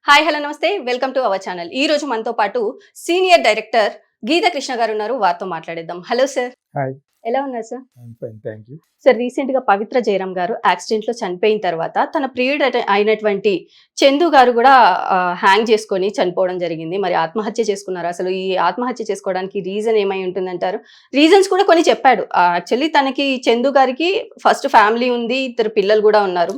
Hi hello నమస్తే welcome to our channel. ఈ రోజు మనతో పాటు సీనియర్ డైరెక్టర్ గీత కృష్ణ గారు ఉన్నారు. వారితో మాట్లాడేద్దాం. Hello sir. హాయ్. ఎలా ఉన్నారు sir? Fine, thank you. Sir, recent గా పవిత్ర జయరాం గారు యాక్సిడెంట్ లో చనిపోయిన తర్వాత తన ప్రియుడు అయినటువంటి చందు గారు కూడా హ్యాంగ్ చేసుకొని చనిపోవడం జరిగింది. మరి ఆత్మహత్య చేసుకున్నారు. అసలు ఈ ఆత్మహత్య చేసుకోవడానికి రీజన్ ఏమై ఉంటుందంటారు? రీజన్స్ కూడా కొన్ని చెప్పాడు. యాక్చువల్లీ తనకి చందు గారికి ఫస్ట్ ఫ్యామిలీ ఉంది, 2 పిల్లలు కూడా ఉన్నారు.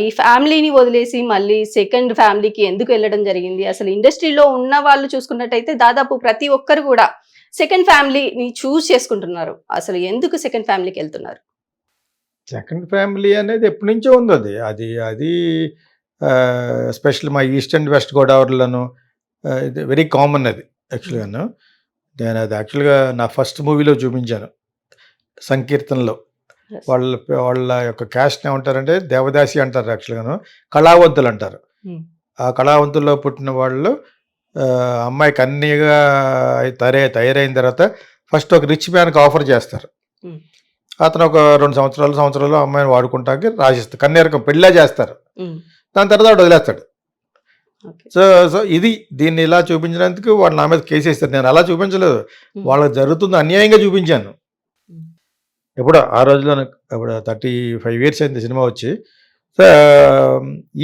ఈ ఫ్యామిలీని వదిలేసి మళ్ళీ సెకండ్ ఫ్యామిలీకి ఎందుకు వెళ్ళడం జరిగింది? అసలు ఇండస్ట్రీలో ఉన్న వాళ్ళు చూసుకున్నట్టయితే దాదాపు ప్రతి ఒక్కరు కూడా సెకండ్ ఫ్యామిలీని చూస్ చేసుకుంటున్నారు. అసలు ఎందుకు సెకండ్ ఫ్యామిలీకి వెళ్తున్నారు? సెకండ్ ఫ్యామిలీ అనేది ఎప్పటి నుంచో ఉంది. అది అది స్పెషల్ మా ఈస్ట్ అండ్ వెస్ట్ గోదావరిలోను ఇది వెరీ కామన్. అది యాక్చువల్గాను నేను అది యాక్చువల్గా నా ఫస్ట్ మూవీలో చూపించాను, సంకీర్తనలో. వాళ్ళ వాళ్ళ యొక్క క్యాస్ట్ ఏమంటారంటే దేవదాసి అంటారు, యాక్చువల్గాను కళావంతులు అంటారు. ఆ కళావంతుల్లో పుట్టిన వాళ్ళు అమ్మాయికి అన్నీగా తయారైన తర్వాత ఫస్ట్ ఒక రిచ్ మ్యాన్కి ఆఫర్ చేస్తారు. అతను ఒక 2 సంవత్సరాలు అమ్మాయిని వాడుకుంటానికి రాసిస్తారు, కన్యారకం పెళ్ళే చేస్తారు. దాని తర్వాత వాడు వదిలేస్తాడు. సో ఇది దీన్ని ఇలా చూపించినందుకు వాళ్ళు నా మీద కేసు వేస్తారు. నేను అలా చూపించలేదు, వాళ్ళకి జరుగుతుంది అన్యాయంగా చూపించాను. ఎప్పుడో ఆ రోజులో ఇప్పుడు 35 years అయింది సినిమా వచ్చి. సో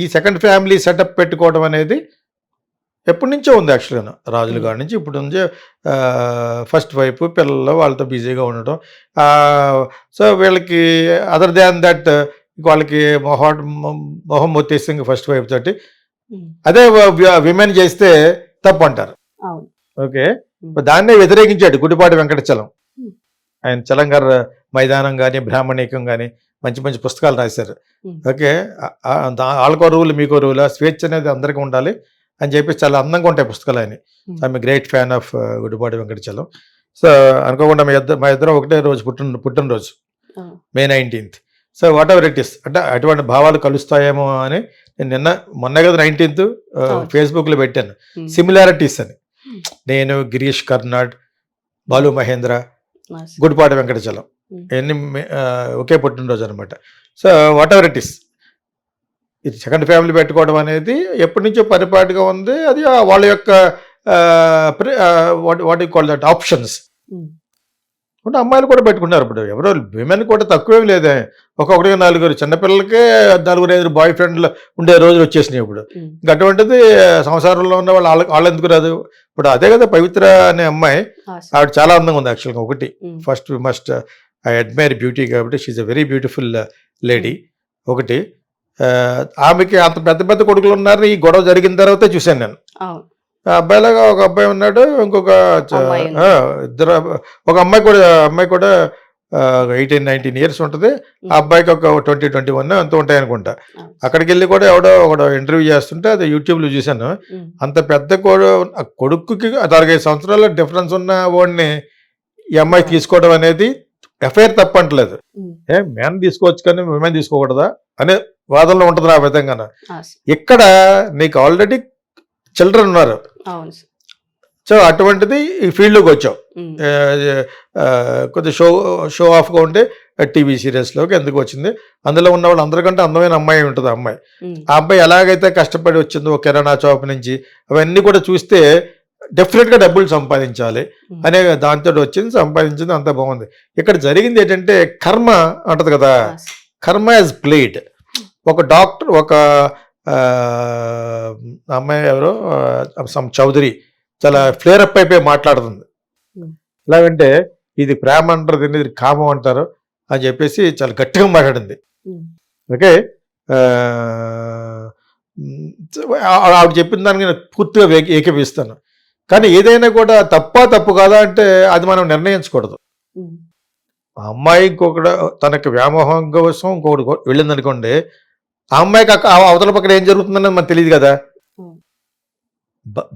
ఈ సెకండ్ ఫ్యామిలీ సెటప్ పెట్టుకోవడం అనేది ఎప్పటి నుంచో ఉంది. యాక్చువల్గా రాజుల గారి నుంచి ఇప్పుడు నుంచి ఫస్ట్ వైఫ్ పిల్లలు వాళ్ళతో బిజీగా ఉండటం. సో వీళ్ళకి అదర్ దాన్ దట్ వాళ్ళకి మొహం మొత్తేసి ఫస్ట్ వైఫ్ తోటి అదే విమెన్ చేస్తే తప్పు అంటారు. ఓకే, దాన్నే వ్యతిరేకించాడు గుడిపాటి వెంకటచలం. ఆయన చలంగారు మైదానం కానీ బ్రాహ్మణికం కానీ మంచి మంచి పుస్తకాలు రాశారు. ఓకే, వాళ్ళకో రూల్ మీకో రూల్, స్వేచ్ఛ అనేది అందరికీ ఉండాలి అని చెప్పి చాలా అందంగా ఉంటాయి పుస్తకాలు. ఆయన I'm great fan of Gudipati Venkatachalam. So అనుకోకుండా మా ఇద్దరం ఒకటే రోజు పుట్టినరోజు, May 19th. So whatever it is, అంటే అటువంటి భావాలు కలుస్తాయేమో అని నేను మొన్న కదా 19th ఫేస్బుక్లో పెట్టాను సిమిలారిటీస్ అని. నేను, గిరీష్ కర్నాడ్, బాలు మహేంద్ర, గుడిపాటి వెంకటచలం ఇవన్నీ ఒకే పుట్టినరోజు అనమాట. So whatever it is, ఇది సెకండ్ ఫ్యామిలీ పెట్టుకోవడం అనేది ఎప్పటి నుంచో పరిపాటిగా ఉంది. అది వాళ్ళ యొక్క what you call that options. అంటే అమ్మాయిలు కూడా పెట్టుకుంటారు. ఇప్పుడు ఎవరో విమెన్ కూడా తక్కువేం లేదే, ఒక్కొక్కటి 4 చిన్నపిల్లలకే 4-5 బాయ్ ఫ్రెండ్లు ఉండే రోజులు వచ్చేసినాయి ఇప్పుడు. ఇంకా అటువంటిది సంసారంలో ఉన్న వాళ్ళు ఎందుకు రాదు? ఇప్పుడు అదే కదా పవిత్ర అనే అమ్మాయి, ఆవిడ చాలా అందంగా ఉంది యాక్చువల్గా. ఒకటి first we must I admire beauty, కాబట్టి she's a very beautiful lady. ఒకటి, ఆమెకి అంత పెద్ద పెద్ద కొడుకులు ఉన్నారు. ఈ గొడవ జరిగిన తర్వాతే చూశాను నేను. అబ్బాయిలాగా ఒక అబ్బాయి ఉన్నాడు, ఇంకొక ఇద్దరు, ఒక అమ్మాయి కూడా 18-19 years ఉంటుంది. ఆ అబ్బాయికి ఒక 20-21 అంత ఉంటాయి అనుకుంటా. అక్కడికి వెళ్ళి కూడా ఒకడో ఇంటర్వ్యూ చేస్తుంటే అది యూట్యూబ్లో చూశాను. అంత పెద్ద కొడుకుకి 45 సంవత్సరాల డిఫరెన్స్ ఉన్న వాడిని ఈ అమ్మాయి తీసుకోవడం అనేది ఎఫ్ఐఆర్ తప్పంటలేదు. మ్యాన్ తీసుకోవచ్చు కానీ విమెన్ తీసుకోకూడదా అనే వాదనలో ఉంటుంది ఆ విధంగా. ఇక్కడ నీకు ఆల్రెడీ చిల్డ్రన్ ఉన్నారు. సో అటువంటిది ఈ ఫీల్డ్లోకి వచ్చావు, కొద్దిగా షో ఆఫ్గా ఉంటే టీవీ సీరియల్స్లోకి ఎందుకు వచ్చింది? అందులో ఉన్న వాళ్ళు అందరికంటే అందమైన అమ్మాయి ఉంటుంది. ఆ అబ్బాయి ఎలాగైతే కష్టపడి వచ్చిందో కిరాణా షాప్ నుంచి, అవన్నీ కూడా చూస్తే డెఫినెట్గా డబ్బులు సంపాదించాలి అనే దాంతో వచ్చింది, సంపాదించింది, అంత బాగుంది. ఇక్కడ జరిగింది ఏంటంటే కర్మ అంటది కదా, కర్మ యాజ్ ప్లేడ్. ఒక డాక్టర్, ఒక అమ్మాయి ఎవరో సమ్ చౌదరి చాలా ఫ్లేరప్ అయిపోయి మాట్లాడుతుంది. ఎలాగంటే ఇది ప్రేమ అంటారు, ఇది కామం అంటారు అని చెప్పేసి చాలా గట్టిగా మాట్లాడింది. ఓకే, ఆవిడ చెప్పిన దానికి నేను పూర్తిగా ఏకీపిస్తాను. కానీ ఏదైనా కూడా తప్పు కాదా అంటే అది మనం నిర్ణయించకూడదు. ఆ అమ్మాయి ఇంకొకటి తనకి వ్యామోహం కోసం ఇంకొకటి వెళ్ళింది అనుకోండి, ఆ అమ్మాయికి అవతల పక్కన ఏం జరుగుతుందన్నది మనకు తెలియదు కదా.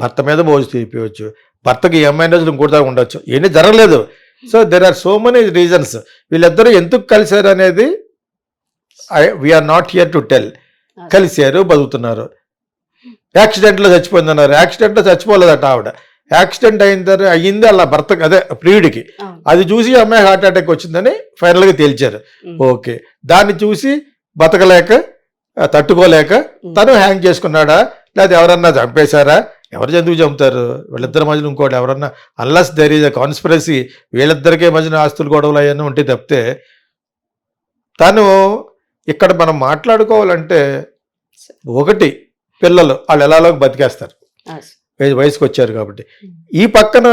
భర్త మీద మోజు తీపివచ్చు, భర్తకి ఈ అమ్మాయి రోజులు ఇంకోటి ఉండొచ్చు, ఏమీ జరగలేదు. So there are so many reasons. వీళ్ళిద్దరూ ఎందుకు కలిశారు అనేది we're not here to tell. కలిశారు, బతుకుతున్నారు. యాక్సిడెంట్లో చచ్చిపోయిందన్నారు, యాక్సిడెంట్లో చచ్చిపోలేదట ఆవిడ. యాక్సిడెంట్ అయింది అలా భర్తకి, అదే ప్రియుడికి. అది చూసి అమ్మాయి హార్ట్ అటాక్ వచ్చిందని ఫైనల్గా తేల్చారు. ఓకే, దాన్ని చూసి బతకలేక తట్టుకోలేక తను హ్యాంగ్ చేసుకున్నాడా లేదా ఎవరన్నా చంపేశారా, ఎవరు ఎందుకు చంపుతారు, వీళ్ళిద్దరి మధ్యన ఇంకోటి ఎవరన్నా, unless there is a conspiracy, వీళ్ళిద్దరికే మధ్యన ఆస్తులు గొడవలు అవన్నీ ఉంటే తప్పితే, తను ఇక్కడ మనం మాట్లాడుకోవాలంటే ఒకటి పిల్లలు వాళ్ళు ఎలాగో బతికేస్తారు వయసుకు వచ్చారు కాబట్టి. ఈ పక్కన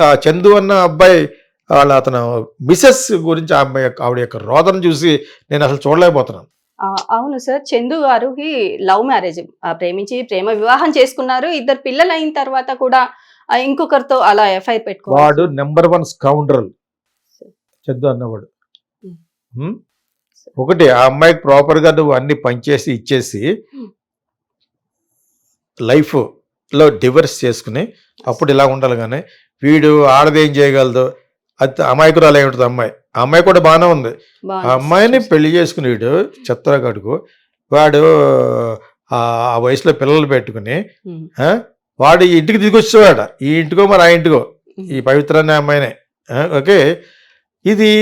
ఆ చందు అన్న అబ్బాయి అతను మిసెస్ గురించి ఆవిడ యొక్క రోదన చూసి నేను అసలు చూడలేకపోతున్నాను. అవును సార్, చందు గారికి లవ్ మ్యారేజ్, ప్రేమించి ప్రేమ వివాహం చేసుకున్నారు. 2 పిల్లలు అయిన తర్వాత కూడా ఇంకొకరితో అలా ఎఫ్ఐఆర్ పెట్టుకోవాలి. వాడు నెంబర్ 1 స్కౌండ్రల్ చందు అన్నవాడు. ఒకటి ఆ అమ్మాయికి ప్రాపర్ గా నువ్వు అన్ని పనిచేసి ఇచ్చేసి లైఫ్ లో డివర్స్ చేసుకుని అప్పుడు ఇలా ఉండాలి. కానీ వీడు ఆడదేం చేయగలదు, అది అమాయకురాలు అయి ఉంటుంది అమ్మాయి. ఆ అమ్మాయి కూడా బాగానే ఉంది. ఆ అమ్మాయిని పెళ్లి చేసుకుని వీడు చెత్తగాడుకు వాడు ఆ వయసులో పిల్లలు పెట్టుకుని వాడు ఈ ఇంటికి దిగొచ్చేవాడ, ఈ ఇంటికో మరి ఆ ఇంటికో, ఈ పవిత్రాన్ని అమ్మాయినే. ఓకే, ఇది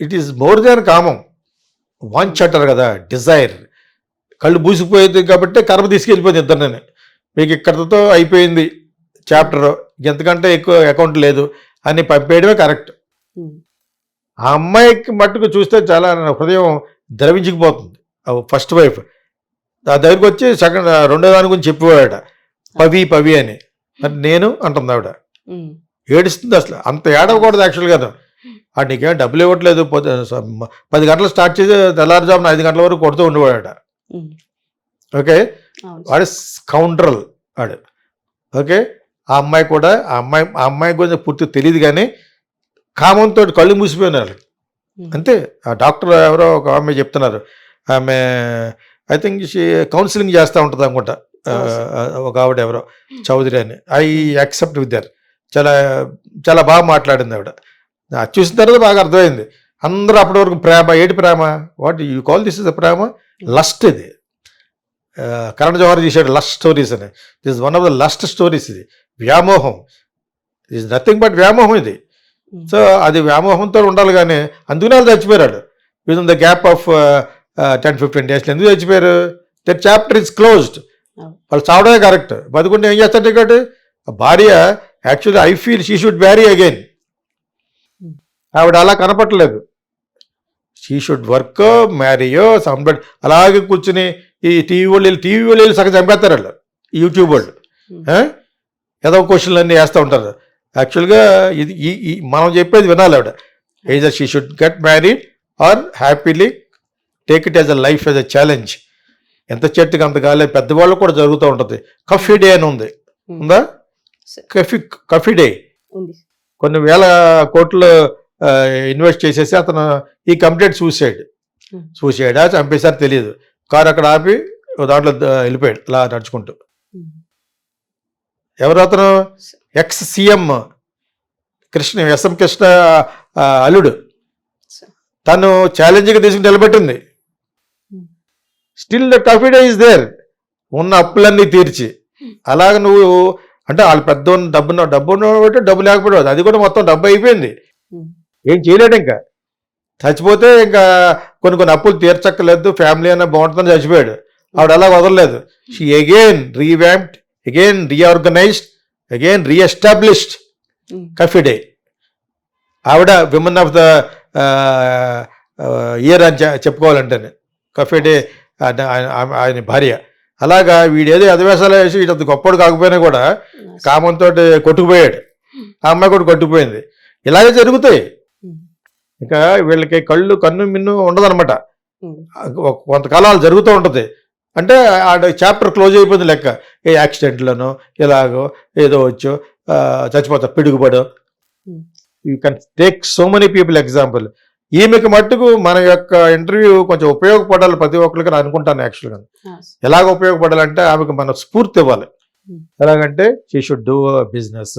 ఇట్ ఈస్ మోర్ దాన్ కామం. వాంచ్ అంటారు కదా, డిజైర్. కళ్ళు మూసిపోయేది కాబట్టి కర్మ తీసుకెళ్ళిపోయింది ఇద్దరిని. మీకు ఇక్కడితో అయిపోయింది చాప్టర్, ఎంతకంటే ఎక్కువ అకౌంట్ లేదు అని పంపేయడమే కరెక్ట్. ఆ అమ్మాయికి మట్టుకు చూస్తే చాలా హృదయం ద్రవించుకుపోతుంది. ఫస్ట్ వైఫ్ ఆ దగ్గరికి వచ్చి రెండో దాని గురించి చెప్పేవాడ, పవి అని. మరి నేను అంటుంది ఆవిడ, ఏడుస్తుంది. అసలు అంత ఏడవకూడదు యాక్చువల్గా. వాడు నీకేం డబ్బులు ఇవ్వట్లేదు, 10 గంటలు స్టార్ట్ చేసి తెల్లారుజామున 5 గంటల వరకు కొడుతూ ఉండేవాడ. ఓకే, వాడు స్కౌండ్రల్ వాడు. ఓకే, ఆ అమ్మాయి కూడా ఆ అమ్మాయి గురించి పూర్తిగా తెలియదు, కానీ కామంతో కళ్ళు మూసిపోయినారు అంతే. ఆ డాక్టర్ ఎవరో ఒక ఆమె చెప్తున్నారు, ఆమె ఐ థింక్ కౌన్సిలింగ్ చేస్తూ ఉంటుంది అనుకుంటా, ఒక ఆవిడ ఎవరో చౌదరి అని. I accept with their. చాలా చాలా బాగా మాట్లాడింది ఆవిడ. చూసిన తర్వాత బాగా అర్థమైంది. అందరూ అప్పటి వరకు ప్రేమ, ఏటి ప్రేమ, what you call this is the ప్రేమ, లస్ట్. ఇది కరణ్ జోహర్ చేశాడు లస్ట్ స్టోరీస్ అని. This one of the lust stories. ఇది వ్యామోహం, ఇస్ నథింగ్ బట్ వ్యామోహం ఇది. సో అది వ్యామోహంతో ఉండాలి, కానీ అందుకనే వాళ్ళు చచ్చిపోయాడు within the gap of 10-15 days. ఎందుకు చచ్చిపోయారు? That chapter is closed. వాళ్ళు చావడమే కరెక్ట్. బతుకుంటే ఏం చేస్తారు టికెట్? భార్య actually I feel she should marry again. ఆవిడ అలా కనపట్టలేదు. షీ షుడ్ వర్క్, మ్యారీయో సంబడి. అలాగే కూర్చుని ఈ టీవీ వాళ్ళు సగం చంపేస్తారు వాళ్ళు, యూట్యూబ్ వాళ్ళు. ఏదో క్వశ్చన్లు అన్నీ వేస్తూ ఉంటారు. యాక్చువల్గా ఇది మనం చెప్పేది వినాలి ఆవిడ. either she should get married or happily take it as a life, as a challenge. ఎంత చెట్టుకి అంత కాలే. పెద్దవాళ్ళు కూడా జరుగుతూ ఉంటుంది. కఫీ డే అని ఉంది, ఉందా? కఫీ డే కొన్ని వేల కోట్లు ఇన్వెస్ట్ చేసేసి అతను ఈ కంప్లీట్ సూసైడా చంపేశారు తెలియదు. కారు అక్కడ ఆపి దాంట్లో వెళ్ళిపోయాడు అలా నడుచుకుంటూ. ఎవరు అతను? ఎక్స్ సీఎం ఎస్ఎం కృష్ణ అల్లుడు. తను ఛాలెంజ్గా తీసుకుని నిలబెట్టింది. Still the Coffee Day is there, ఉన్న అప్పులన్నీ తీర్చి. అలాగ నువ్వు అంటే వాళ్ళు పెద్ద డబ్బు ఉన్నట్టు డబ్బు లేకపోవద్దు, అది కూడా మొత్తం డబ్బు అయిపోయింది, ఏం చేయలేడు. ఇంకా చచ్చిపోతే ఇంకా కొన్ని అప్పులు తీర్చక్కలేదు, ఫ్యామిలీ అన్న బాగుంటుందని చచ్చిపోయాడు. ఆవిడ అలా వదలలేదు. She again revamped, again reorganised, again reestablished Coffee Day. ఆవిడ విమెన్ ఆఫ్ ద ఇయర్ అని చెప్పుకోవాలంటే కఫీ డే ఆయన భార్య. అలాగా వీడేదో అధివేశాలు వేసి వీటి గొప్పడు కాకపోయినా కూడా కామంతో కొట్టుకుపోయాడు. ఆ అమ్మాయి కూడా కొట్టుకుపోయింది. ఇలాగే జరుగుతాయి. ఇంకా వీళ్ళకి కన్ను మిన్ను ఉండదన్నమాట. కొంతకాలం జరుగుతూ ఉంటుంది. అంటే ఆ చాప్టర్ క్లోజ్ అయిపోయింది లెక్క. ఏ యాక్సిడెంట్లోనో ఇలాగో ఏదో వచ్చో చచ్చిపోతారు, పిడుగుపడో. You can take so many people example. ఈమెకి మట్టుకు మన యొక్క ఇంటర్వ్యూ కొంచెం ఉపయోగపడాలి ప్రతి ఒక్కరికి అని అనుకుంటాను. యాక్చువల్గా ఎలాగ ఉపయోగపడాలంటే ఆమెకు మన స్ఫూర్తి ఇవ్వాలి. ఎలాగంటే she should do business,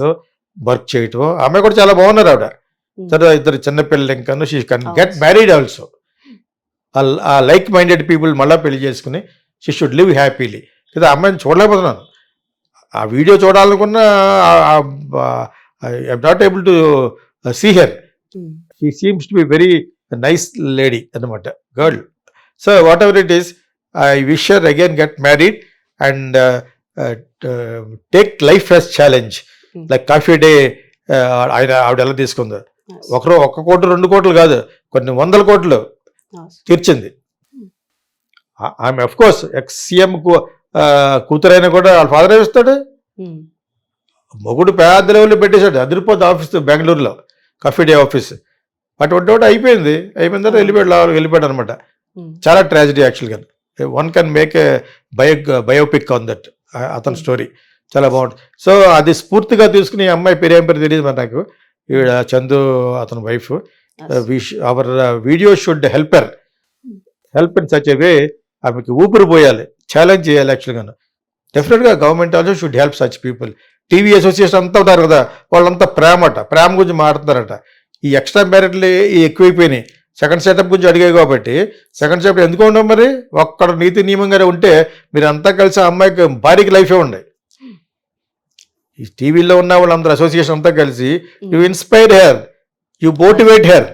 work చేయటం. ఆమె కూడా చాలా బాగున్నారు ఆవిడ. తర్వాత 2 చిన్నపిల్లలు ఇంకాను. She can get married also. ఆ లైక్ మైండెడ్ పీపుల్ మళ్ళీ పెళ్లి చేసుకుని షీ షుడ్ లివ్ హ్యాపీలీ. కదా అమ్మాయిని చూడలేకపోతున్నాను. ఆ వీడియో చూడాలనుకున్నా I'm not able to see her. She seems to be very nice lady అన్నమాట, girl. So whatever it is, I wish her again get married and take life as challenge like Coffee Day ఆవిడ ఎలా తీసుకుందో. ఒక్క కోటి 2 కోట్లు కాదు, కొన్ని 100 కోట్లు తీర్చింది ఆమె. అఫ్ కోర్స్ ఎక్స్-సీఎం కూతురైనా కూడా వాళ్ళ ఫాదర్ ఏమిస్తాడు, మొగుడు పెద్ద లెవెల్లో పెట్టేశాడు, అదిరిపోద్ది ఆఫీస్ బెంగళూరులో కాఫీ డే ఆఫీస్. అటువంటి ఒకటి అయిపోయిన తర్వాత వెళ్ళిపోయాడు అనమాట. చాలా ట్రాజడీ యాక్చువల్గా. One can make a biopic on that, అతని స్టోరీ చాలా బాగుంటుంది. సో అది స్ఫూర్తిగా తీసుకుని ఈ అమ్మాయి పేరు ఏం పేరు తెలియదు మరి నాకు, ఈవిడ చందు అతని wife. Our video should help in such a way. ఆమెకి ఊపిరి పోయాలి, ఛాలెంజ్ చేయాలి యాక్చువల్గా. Definitely government also should help such people. TV association అంతా ఉంటారు కదా, వాళ్ళంతా ప్రేమ గురించి మాట్లాడుతున్నారట. ఈ ఎక్స్ట్రా మ్యారిట్లు ఎక్కువైపోయినాయి. సెకండ్ సెటప్ గురించి అడిగాయి కాబట్టి సెకండ్ సెటప్ ఎందుకు ఉండవు మరి? ఒక్కడ నీతి నియమంగానే ఉంటే మీరు అంతా కలిసి ఆ అమ్మాయికి భార్యకి లైఫే ఉండే. ఈ టీవీలో ఉన్న వాళ్ళందరూ అసోసియేషన్ అంతా కలిసి you inspire her, you motivate her,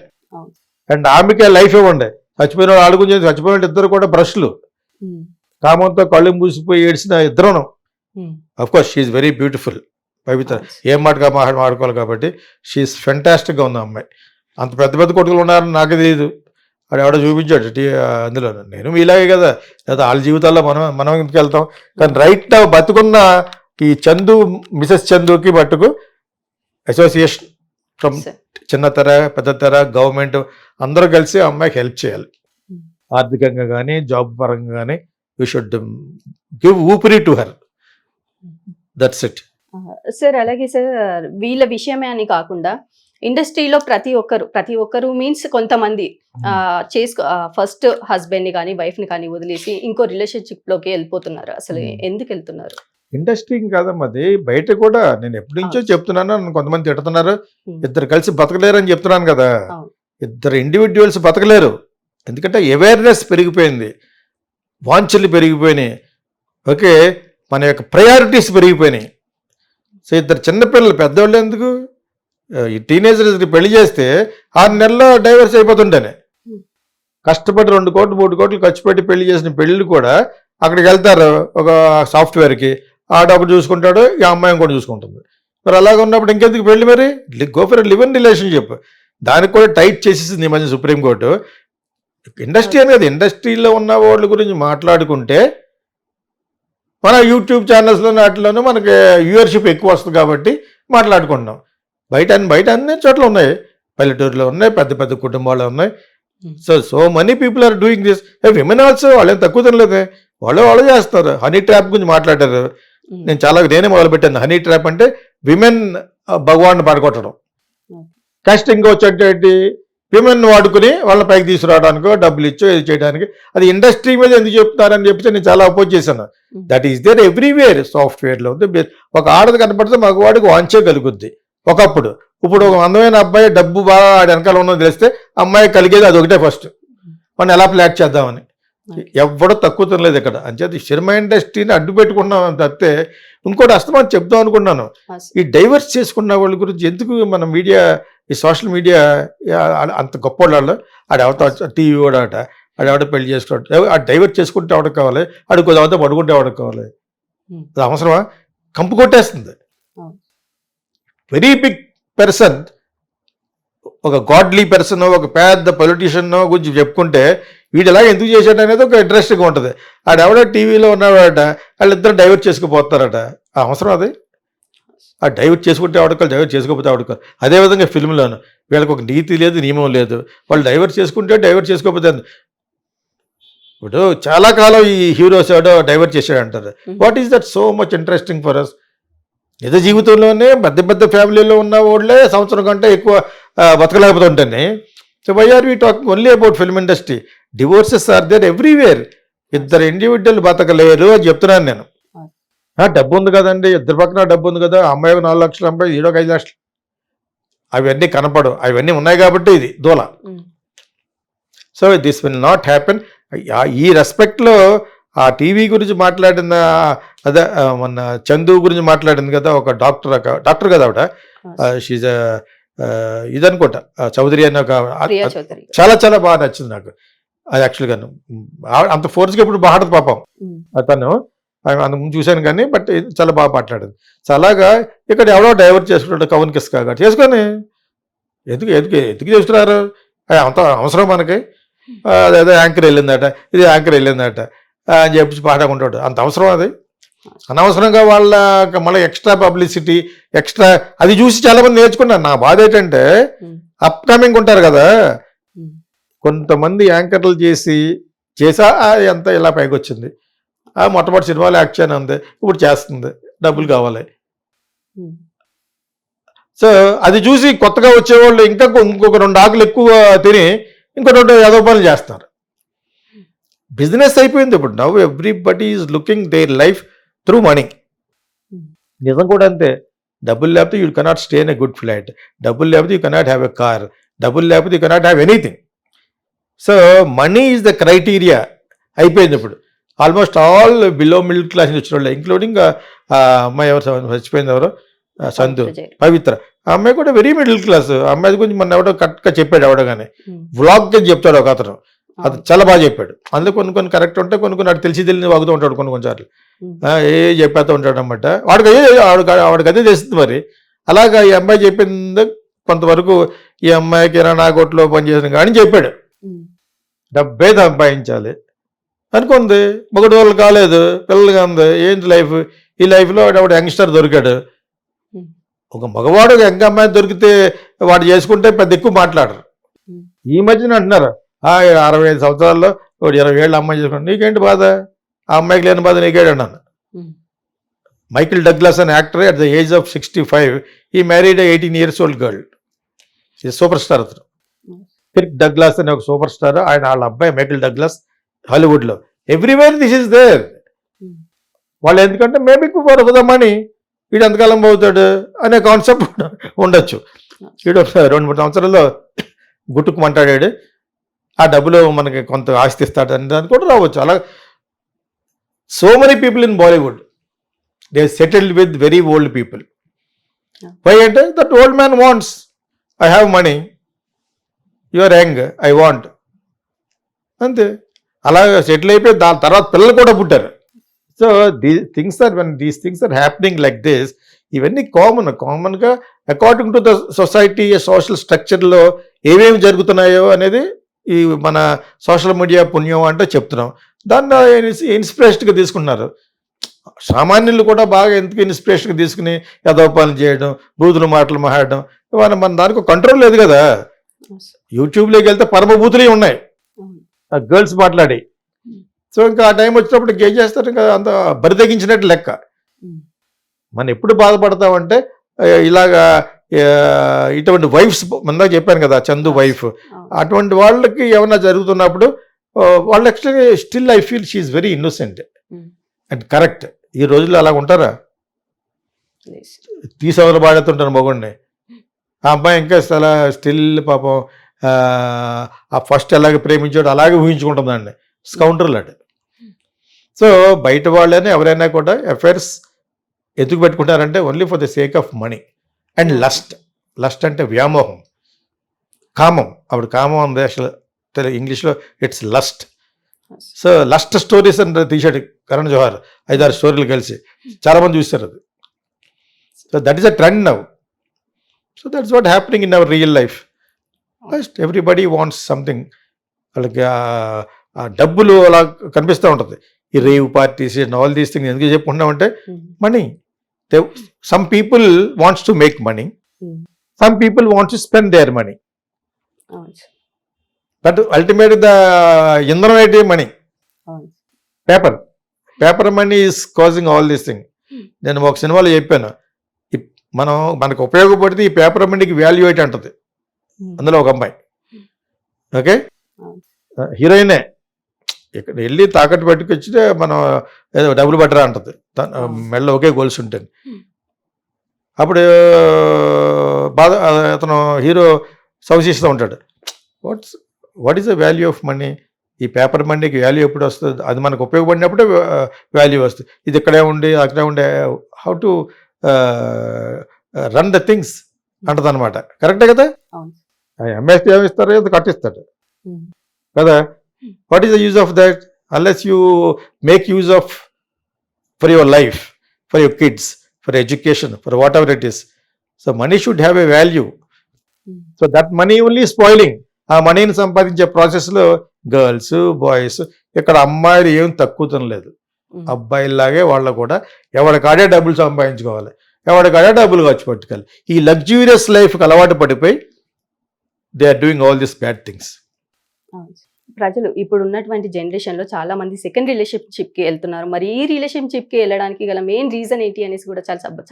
and ఆమెకే లైఫే ఉండే. చచ్చిపోయిన వాళ్ళు గురించి, చచ్చిపోయిన ఇద్దరు కూడా బ్రష్లు, కామంతో కళ్ళు మూసిపోయి ఏడ్చిన ఇద్దరును. Of course she's very beautiful Pavitra, ఏం మాటగా మాట్లాడుకోవాలి కాబట్టి షీఈ్ ఫెంటాస్టిక్గా ఉంది అమ్మాయి. అంత పెద్ద కొడుకులు ఉన్నారని నాకు తెలియదు, అది ఎవడో చూపించాడు అందులో. నేను ఇలాగే కదా, లేదా వాళ్ళ జీవితాల్లో మనం ఇంటికి వెళ్తాం. కానీ రైట్ నా బతుకున్న ఈ చందు, మిసెస్ చందుకి మట్టుకు అసోసియేషన్ ఫ్రమ్ చిన్న తెర, పెద్ద తెర, గవర్నమెంట్ అందరూ కలిసి ఆ అమ్మాయికి హెల్ప్ చేయాలి. ఆర్థికంగా కానీ, జాబ్ పరంగా కానీ. యూ షుడ్ గివ్ ఊపిరి to her. That's it. Sir అలాగే సార్, వీళ్ళ విషయమే అని కాకుండా ఇండస్ట్రీలో ప్రతి ఒక్కరు మీన్స్ కొంతమంది ఫస్ట్ హస్బెండ్ ని కానీ వైఫ్ ని కానీ వదిలేసి ఇంకో రిలేషన్షిప్ లోకి వెళ్ళిపోతున్నారు. అసలు ఎందుకు వెళ్తున్నారు? ఇండస్ట్రీ కాదమ్మా అది, బయట కూడా నేను ఎప్పటి నుంచో చెప్తున్నాను. నన్ను కొంతమంది తిడుతున్నారు, ఇద్దరు కలిసి బతకలేరు అని చెప్తున్నాను కదా. ఇద్దరు ఇండివిజువల్స్ బతకలేరు, ఎందుకంటే అవేర్నెస్ పెరిగిపోయింది, వాంఛలు పెరిగిపోయినాయి, ఓకే, మన యొక్క ప్రయారిటీస్ పెరిగిపోయినాయి. సో ఇద్దరు చిన్నపిల్లలు, పెద్దవాళ్ళు ఎందుకు, ఈ టీనేజర్స్కి పెళ్లి చేస్తే 6 నెలల్లో డైవర్స్ అయిపోతుంటేనే, కష్టపడి 2 కోట్లు 3 కోట్లు ఖర్చు పెట్టి పెళ్లి చేసిన పెళ్ళిళ్ళు కూడా అక్కడికి వెళ్తారు ఒక సాఫ్ట్వేర్కి, ఆడొకటి చూసుకుంటాడు, ఈ అమ్మాయిని కూడా చూసుకుంటుంది. మరి అలాగ ఉన్నప్పుడు ఇంకెందుకు పెళ్లి? మరి go for live in relationship. దానికి కూడా టైట్ చేసేసింది ఈ మధ్య సుప్రీంకోర్టు. ఇండస్ట్రీ అనేది, ఇండస్ట్రీలో ఉన్న వాళ్ళ గురించి మాట్లాడుకుంటే మన యూట్యూబ్ ఛానల్స్లో వాటిలోనూ మనకి వ్యూవర్షిప్ ఎక్కువ వస్తుంది కాబట్టి మాట్లాడుకుంటున్నాం. బయట అన్ని చోట్ల ఉన్నాయి, పల్లెటూరులో ఉన్నాయి, పెద్ద కుటుంబాలు ఉన్నాయి. So many people are doing this. Women also, వాళ్ళేం తక్కువ తినలేదు, వాళ్ళు చేస్తారు. హనీ ట్రాప్ గురించి మాట్లాడారు, నేనే మొదలుపెట్టాను. హనీ ట్రాప్ అంటే విమెన్ భగవాన్ని పడగొట్టడం. కాస్టింగ్ వచ్చేటి విమెన్ వాడుకుని వాళ్ళని పైకి తీసుకురావడానికో, డబ్బులు ఇచ్చో ఇది చేయడానికి. అది ఇండస్ట్రీ మీద ఎందుకు చెప్తున్నారని చెప్పి నేను చాలా అపోజ్ చేశాను. That is there everywhere. సాఫ్ట్వేర్లో ఉంది, ఒక ఆడది కనపడితే మగవాడికి వాంచే కలుగుద్ది ఒకప్పుడు. ఇప్పుడు ఒక అందమైన అబ్బాయి డబ్బు బాగా వెనకాల ఉన్నది తెలిస్తే అమ్మాయి కలిగేది అది ఒకటే ఫస్ట్, మనం ఎలా ప్లాట్ చేద్దామని. ఎవడో తక్కువ తినలేదు ఇక్కడ. అంచేది సినిమా ఇండస్ట్రీని అడ్డు పెట్టుకున్నాం తప్పితే ఇంకోటి అస్తమానం చెప్దాం అనుకున్నాను. ఈ డైవర్స్ చేసుకున్న వాళ్ళ గురించి ఎందుకు మన మీడియా, ఈ సోషల్ మీడియా అంత గొప్ప వాళ్ళు, ఆడెవత టీవీ కూడా ఆట, ఆడెవడ పెళ్లి చేసుకోవడం, ఆ డైవర్ట్ చేసుకుంటే ఎవరికి కావాలి, ఆడు కొద్దిగా పడుకుంటే ఎవరికి కావాలి, అది అవసరమా? కంపు కొట్టేస్తుంది. వెరీ బిగ్ పర్సన్, ఒక గాడ్లీ పర్సన్, ఒక పెద్ద పొలిటీషియన్ గురించి చెప్పుకుంటే వీడు ఎలా ఎందుకు చేశాడు అనేది ఒక ఇంట్రెస్టింగ్గా ఉంటుంది. ఆడెవడో టీవీలో ఉన్నాడట, వాళ్ళిద్దరు డైవర్ట్ చేసుకుపోతారట, అవసరం అది? ఆ డైవర్ట్ చేసుకుంటే ఆడుకోవాలి, డైవర్ట్ చేసుకోకపోతే ఆడుకోవాలి. అదేవిధంగా ఫిల్మ్లోను వీళ్ళకి ఒక నీతి లేదు, నియమం లేదు. వాళ్ళు డైవర్ట్ చేసుకుంటే డైవర్ట్ చేసుకోకపోతే. ఇప్పుడు చాలా కాలం ఈ హీరోస్ ఎవడో డైవర్ట్ చేశాడు అంటారు. What is that so much interesting for us? నిజ జీవితంలోనే పెద్ద ఫ్యామిలీలో ఉన్న వాళ్ళే సంవత్సరం కంటే ఎక్కువ బతకలేకపోతుంటాయి. So why are we talking only about film industry? Divorces are there everywhere. ఇద్దరు ఇండివిజువల్ బతకలేరు అని చెప్తున్నాను నేను. డబ్బు ఉంది కదండి, ఇద్దరు పక్కన డబ్బు ఉంది కదా, అమ్మాయికి 4 లక్షలు, అమ్మాయి ఈడొక 5 లక్షలు, అవన్నీ కనపడవు. అవన్నీ ఉన్నాయి కాబట్టి ఇది దూల. So this will not happen. ఈ రెస్పెక్ట్లో ఆ టీవీ గురించి మాట్లాడిన, అదే మొన్న చందు గురించి మాట్లాడింది కదా, ఒక డాక్టర్ కదా ఆవిడ, షీజ్ ఇదనుకుంటా చౌదరి అని, ఒక చాలా బాగా నచ్చింది నాకు అది యాక్చువల్గా. అంత ఫోర్స్గా ఇప్పుడు బాగుంటుంది పాపం. తను అంత ముందు చూశాను కానీ బట్ చాలా బాగా మాట్లాడింది. సో అలాగా ఇక్కడ ఎవడో డైవర్ట్ చేసుకుంటాడు కవన్ కిస్కా గారు చేసుకొని ఎందుకు చేస్తున్నారు, అంత అవసరం మనకి, అదేదో యాంకర్ వెళ్ళిందట, ఇది యాంకర్ వెళ్ళిందట అని చెప్పి పాడుకుంటాడు. అంత అవసరం అది? అనవసరంగా వాళ్ళ మళ్ళీ ఎక్స్ట్రా పబ్లిసిటీ ఎక్స్ట్రా అది చూసి చాలా మంది నేర్చుకున్నారు. నా బాధ ఏంటంటే అప్కమింగ్ ఉంటారు కదా కొంతమంది యాంకర్లు చేసా ఎంత ఇలా పైకి వచ్చింది, మొట్టమొదటి సినిమాలో యాక్ట్ చేయని ఉంది, ఇప్పుడు చేస్తుంది, డబ్బులు కావాలి. సో అది చూసి కొత్తగా వచ్చేవాళ్ళు ఇంకొక 2 ఆకులు ఎక్కువ తిని ఇంకో 2 ఏదో పనులు చేస్తారు. బిజినెస్ అయిపోయింది ఇప్పుడు. Now everybody is looking their life through money. నిజం కూడా అంతే. డబ్బులు లేకపోతే you cannot stay in a good flight, డబ్బులు లేకపోతే you cannot have a car, డబ్బులు లేకపోతే you cannot have anything. So money is the criteria అయిపోయింది ఇప్పుడు. Almost all below middle class నుంచి వచ్చిన వాళ్ళు, ఇంక్లూడింగ్ అమ్మాయి ఎవరు చచ్చిపోయింది, ఎవరు సంధు పవిత్ర, ఆ అమ్మాయి కూడా వెరీ మిడిల్ క్లాస్. ఆ అమ్మాయి గురించి మన ఎవడో కరెక్ట్గా చెప్పాడు, ఎవడో కానీ వ్లాగ్ చెప్తాడు ఒక అతను, అది చాలా బాగా చెప్పాడు. అందులో కొన్ని కరెక్ట్ ఉంటాయి, కొన్ని అటు తెలియని వాగుతూ ఉంటాడు కొన్నిసార్లు, ఏ చెప్పేస్తూ ఉంటాడు అనమాట. వాడికి అదే తెలుస్తుంది. మరి అలాగా ఈ అమ్మాయి చెప్పింది కొంతవరకు, ఈ అమ్మాయికి 20 కోట్లు పనిచేసిన కానీ చెప్పాడు, డబ్బే సంపాదించాలి అనుకుంది, మొగడు వాళ్ళు కాలేదు, పిల్లలుగా ఉంది, ఏంటి లైఫ్, ఈ లైఫ్లో వాడు యంగ్స్టర్ దొరికాడు. ఒక మగవాడు యంగ్ అమ్మాయి దొరికితే వాడు చేసుకుంటే పెద్ద ఎక్కువ మాట్లాడరు. ఈ మధ్యన అంటున్నారు 65 సంవత్సరాల్లో వాడు 20 ఏళ్ళ అమ్మాయి చేసుకుంటాడు, నీకేంటి బాధ, ఆ అమ్మాయికి లేని బాధ నీకేడు అన్నాను. మైకిల్ డగ్లాస్ అనే actor at the age of 65 he married 18 years old girl, superstar అతను. కిర్క్ డగ్లాస్ అనే ఒక సూపర్ స్టార్, వాళ్ళ అబ్బాయి మైకిల్ డగ్లాస్ హాలీవుడ్లో. Everywhere this is there. వాళ్ళు ఎందుకంటే మేబీ ఫర్ ద మనీ, వీడు ఎంతకాలం పోతాడు అనే కాన్సెప్ట్ ఉండొచ్చు. వీడు 2-3 సంవత్సరాల్లో గుట్టుకు మాట్లాడాడు, ఆ డబ్బులు మనకి కొంత ఆస్తి ఇస్తాడు అని దాన్ని కూడా రావచ్చు. అలా so many people in Bollywood they settled with very old people. Why అంటే that old man wants, I have money, you are young, I want, అంతే. అలా సెటిల్ అయిపోయి దాని తర్వాత పిల్లలు కూడా పుట్టారు. So these things are happening like this. ఇవన్నీ కామన్గా according to the society social స్ట్రక్చర్లో ఏమేమి జరుగుతున్నాయో అనేది ఈ మన సోషల్ మీడియా పుణ్యం అంటే చెప్తున్నాం. దాన్ని ఇన్స్పిరేషన్గా తీసుకుంటున్నారు. సామాన్యులు కూడా బాగా ఎందుకు ఇన్స్పిరేషన్గా తీసుకుని యథోపాలన చేయడం, బూతులు మాటలు మాట్లాడడం, మన దానికి కంట్రోల్ లేదు కదా. యూట్యూబ్లోకి వెళ్తే పరమభూతులే ఉన్నాయి గర్ల్స్ మాట్లాడి. సో ఇంకా ఆ టైం వచ్చినప్పుడు ఇంకేం చేస్తారు, ఇంకా అంత బరి తెగించినట్టు లెక్క. మనం ఎప్పుడు బాధపడతామంటే ఇలాగా ఇటువంటి వైఫ్స్, ముందుగా చెప్పాను కదా చందు వైఫ్, అటువంటి వాళ్ళకి ఏమన్నా జరుగుతున్నప్పుడు వాళ్ళు actually still I feel she very innocent and correct. ఈ రోజుల్లో అలా ఉంటారా, తీసవర బాడుతుంటారు మగోడిని. ఆ అమ్మాయి ఇంకా స్టిల్ పాపం ఆ ఫస్ట్ ఎలాగ ప్రేమించాడు అలాగే ఊహించుకుంటుందండి. స్కౌంటర్లు అటు. సో బయట వాళ్ళని ఎవరైనా కూడా అఫైర్స్ ఎందుకు పెట్టుకుంటారంటే only for the sake of money and lust అంటే వ్యామోహం, కామం. అప్పుడు కామం ఉంది అసలు ఇంగ్లీష్లో, it's lust. So lust stories అని తీసాడు కరణ్ జోహార్, 5-6 స్టోరీలు కలిసి, చాలామంది చూస్తారు అది. So that is a trend now. So that's what happening in our real life. First everybody wants something. వాళ్ళకి ఆ డబ్బులు అలా కనిపిస్తూ ఉంటుంది. ఈ rave parties and all these things ఎందుకు చెప్పుకుంటామంటే money. Some people wants to make money, some people wants to spend their money. But ultimate the ఇంధనం ఏంటి, money. Paper money is causing all these thing. నేను ఒక సినిమాలో చెప్పాను, మనకు ఉపయోగపడితే ఈ పేపర్ మనీకి వాల్యూ ఏంటి అంటది. అందులో ఒక అమ్మాయి, ఓకే, హీరోయినే, ఇక్కడ వెళ్ళి తాకట్టు పెట్టుకొచ్చితే మనం ఏదో డబ్బులు పట్టరా అంటది, మెడలో ఒకే గొలుసు ఉంటుంది. అప్పుడు బాధ అతను హీరో సంశయిస్తూ ఉంటాడు, what is the value of money, ఈ పేపర్ మనీకి వాల్యూ ఎప్పుడు వస్తుంది, అది మనకు ఉపయోగపడినప్పుడే వాల్యూ వస్తుంది. ఇది ఇక్కడే ఉండి అక్కడే ఉండే how to run the things అంటది అనమాట. కరెక్టే కదా. ఎంఎస్టీ ఏమిస్తారు, అది కట్టిస్తాడు కదా. What is the use of that unless you make use of for your life, for your kids, for education, for whatever it is. So money should have a value. So that money only spoiling. ఆ మనీని సంపాదించే ప్రాసెస్లో girls boys ఇక్కడ అమ్మాయిలు ఏం తక్కువ తినలేదు, అబ్బాయిలాగే వాళ్ళు కూడా ఎవరికాడే డబ్బులు సంపాదించుకోవాలి, ఎవరికాడే డబ్బులు ఖర్చు పెట్టుకోవాలి. ఈ లగ్జూరియస్ లైఫ్కి అలవాటు పడిపోయి they are doing all this bad things. ప్రజలు ఇప్పుడు ఉన్నటువంటి జనరేషన్ లో చాలా మంది సెకండ్ రిలేషన్షిప్ కి వెళ్తున్నారు. మరి ఈ రిలేషన్షిప్ కి వెళ్ళడానికి గల మెయిన్ రీజన్ ఏంటి అనేసి కూడా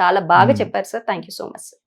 చాలా బాగా చెప్పారు sir. Thank you so much.